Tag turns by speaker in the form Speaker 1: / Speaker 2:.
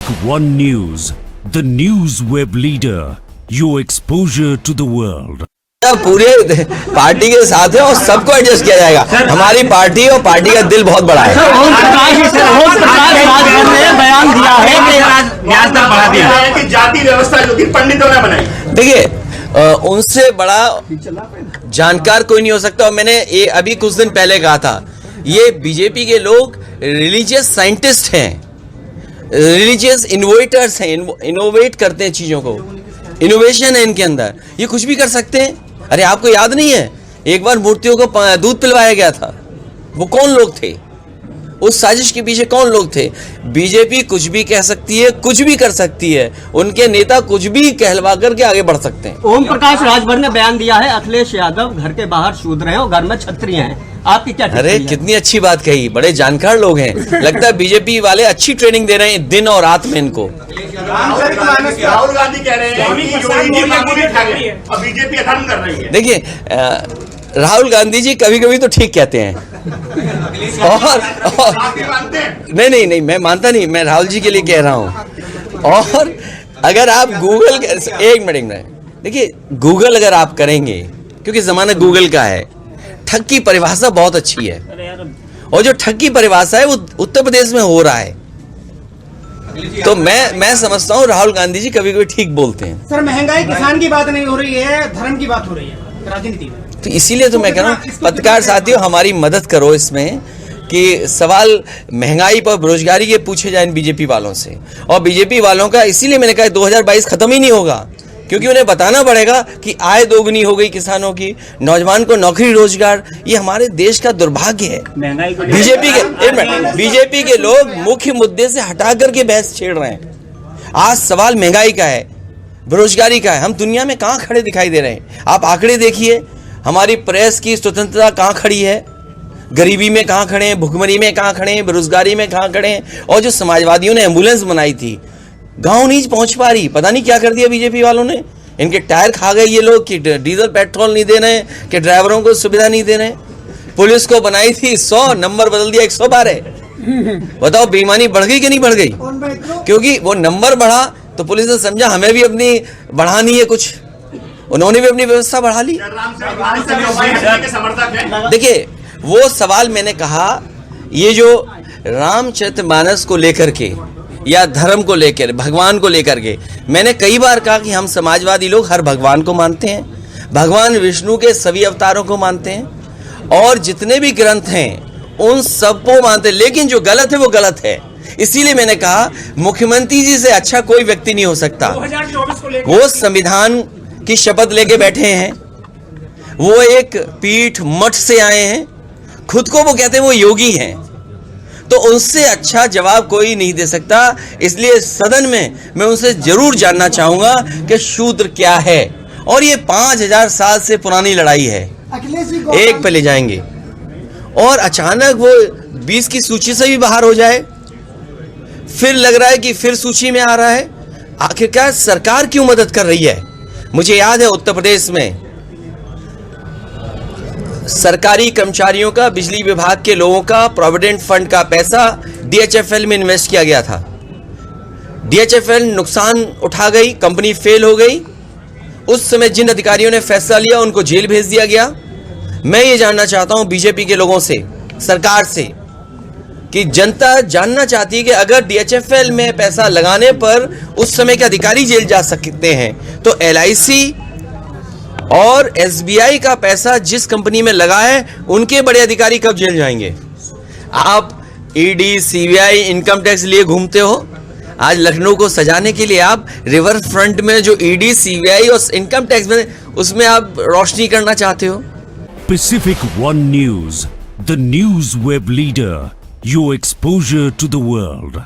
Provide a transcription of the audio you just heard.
Speaker 1: One News, the news web leader. Your exposure to the world.
Speaker 2: पूरे party के साथ है और सबको एडजस्ट किया जाएगा। हमारी पार्टी और पार्टी का दिल बहुत बड़ा है।
Speaker 3: बयान दिया है कि ब्याज दर बढ़ा दिया है कि जाति व्यवस्था जो थी पंडितों ने बनाई।
Speaker 2: देखिए, उनसे बड़ा जानकार कोई नहीं हो सकता। और मैंने ये अभी कुछ दिन पहले कहा था, ये बीजेपी के लोग रिलीजियस साइंटिस्ट हैं, रिलीजियस इनोवेटर्स हैं, इनोवेट करते हैं चीजों को, इनोवेशन है इनके अंदर, ये कुछ भी कर सकते हैं। अरे आपको याद नहीं है, एक बार मूर्तियों को दूध पिलवाया गया था, वो कौन लोग थे? उस साजिश के पीछे कौन लोग थे? बीजेपी कुछ भी कह सकती है, कुछ भी कर सकती है, उनके नेता कुछ भी कहलवा करके आगे बढ़ सकते हैं।
Speaker 4: ओम प्रकाश राजभर ने बयान दिया है, अखिलेश यादव घर के बाहर शूद्र हैं और घर में क्षत्रिय हैं। आपकी क्या?
Speaker 2: अरे कितनी अच्छी बात कही, बड़े जानकार लोग हैं। लगता है बीजेपी वाले अच्छी ट्रेनिंग दे रहे हैं दिन और रात में इनको।
Speaker 3: राहुल गांधी कह रहे हैं कि बीजेपी अधर्म कर रही है।
Speaker 2: देखिए, राहुल गांधी जी कभी कभी तो ठीक कहते हैं और नहीं, मैं मानता नहीं, मैं राहुल जी के लिए कह रहा हूं। और अगर आप गूगल, एक मिनट, देखिए गूगल अगर आप करेंगे, क्योंकि जमाना गूगल का है, ठग की परिभाषा बहुत अच्छी है और जो ठग की परिभाषा है वो उत्तर प्रदेश में हो रहा है। तो मैं समझता हूँ राहुल गांधी जी कभी कभी ठीक बोलते हैं।
Speaker 5: सर, महंगाई किसान की बात नहीं हो रही है, धर्म की बात हो रही है राजनीति में।
Speaker 2: तो इसीलिए तो मैं कह रहा हूँ, पत्रकार साथियों हमारी मदद करो इसमें कि सवाल महंगाई पर, बेरोजगारी के पूछे जाए बीजेपी वालों से। और बीजेपी वालों का इसीलिए मैंने कहा 2022 खत्म ही नहीं होगा, क्योंकि उन्हें बताना पड़ेगा कि आय दोगुनी हो गई किसानों की, नौजवान को नौकरी रोजगार, ये हमारे देश का दुर्भाग्य है। बीजेपी के लोग मुख्य मुद्दे से हटा करके बहस छेड़ रहे हैं। आज सवाल महंगाई का है, बेरोजगारी का है। हम दुनिया में कहाँ खड़े दिखाई दे रहे हैं? आप आंकड़े देखिए, हमारी प्रेस की स्वतंत्रता कहाँ खड़ी है, गरीबी में कहाँ खड़े हैं, भुखमरी में कहाँ खड़े हैं, बेरोजगारी में कहाँ खड़े हैं। और जो समाजवादियों ने एम्बुलेंस बनाई थी, गांव नहीं पहुंच पा रही, पता नहीं क्या कर दिया बीजेपी वालों ने। इनके टायर खा गए ये लोग कि डीजल पेट्रोल नहीं दे रहे, कि ड्राइवरों को सुविधा नहीं दे रहे। पुलिस को बनाई थी 100, नंबर बदल दिया 112। बताओ बेईमानी बढ़ गई कि नहीं बढ़ गई? क्योंकि वो नंबर बढ़ा तो पुलिस ने समझा हमें भी अपनी बढ़ानी है कुछ, उन्होंने भी अपनी व्यवस्था बढ़ा ली। देखिए, वो सवाल मैंने कहा, ये जो रामचरितमानस को लेकर के या धर्म को लेकर, भगवान को लेकर के, मैंने कई बार कहा कि हम समाजवादी लोग हर भगवान को मानते हैं, भगवान विष्णु के सभी अवतारों को मानते हैं और जितने भी ग्रंथ हैं उन सबको मानते हैं, लेकिन जो गलत है वो गलत है। इसीलिए मैंने कहा मुख्यमंत्री जी से अच्छा कोई व्यक्ति नहीं हो सकता। वो संविधान की शपथ लेके बैठे हैं, वो एक पीठ मठ से आए हैं, खुद को वो कहते हैं वो योगी हैं, तो उनसे अच्छा जवाब कोई नहीं दे सकता। इसलिए सदन में मैं उनसे जरूर जानना चाहूंगा कि शूद्र क्या है। और ये 5000 साल से पुरानी लड़ाई है, एक पे ले जाएंगे और अचानक वो 20 की सूची से भी बाहर हो जाए, फिर लग रहा है कि फिर सूची में आ रहा है। आखिरकार सरकार क्यों मदद कर रही है? मुझे याद है उत्तर प्रदेश में सरकारी कर्मचारियों का, बिजली विभाग के लोगों का प्रोविडेंट फंड का पैसा DHFL में इन्वेस्ट किया गया था। DHFL नुकसान उठा गई, कंपनी फेल हो गई। उस समय जिन अधिकारियों ने फैसला लिया उनको जेल भेज दिया गया। मैं ये जानना चाहता हूं बीजेपी के लोगों से, सरकार से, कि जनता जानना चाहती है कि अगर DHFL में पैसा लगाने पर उस समय के अधिकारी जेल जा सकते हैं, तो LIC और SBI का पैसा जिस कंपनी में लगा है उनके बड़े अधिकारी कब जेल जाएंगे? आप ED, CBI, इनकम टैक्स लिए घूमते हो, आज लखनऊ को सजाने के लिए आप रिवर फ्रंट में जो ED, CBI और इनकम टैक्स में, उसमें आप रोशनी करना चाहते हो।
Speaker 1: Pacific One News, the news web leader. Your exposure to the world.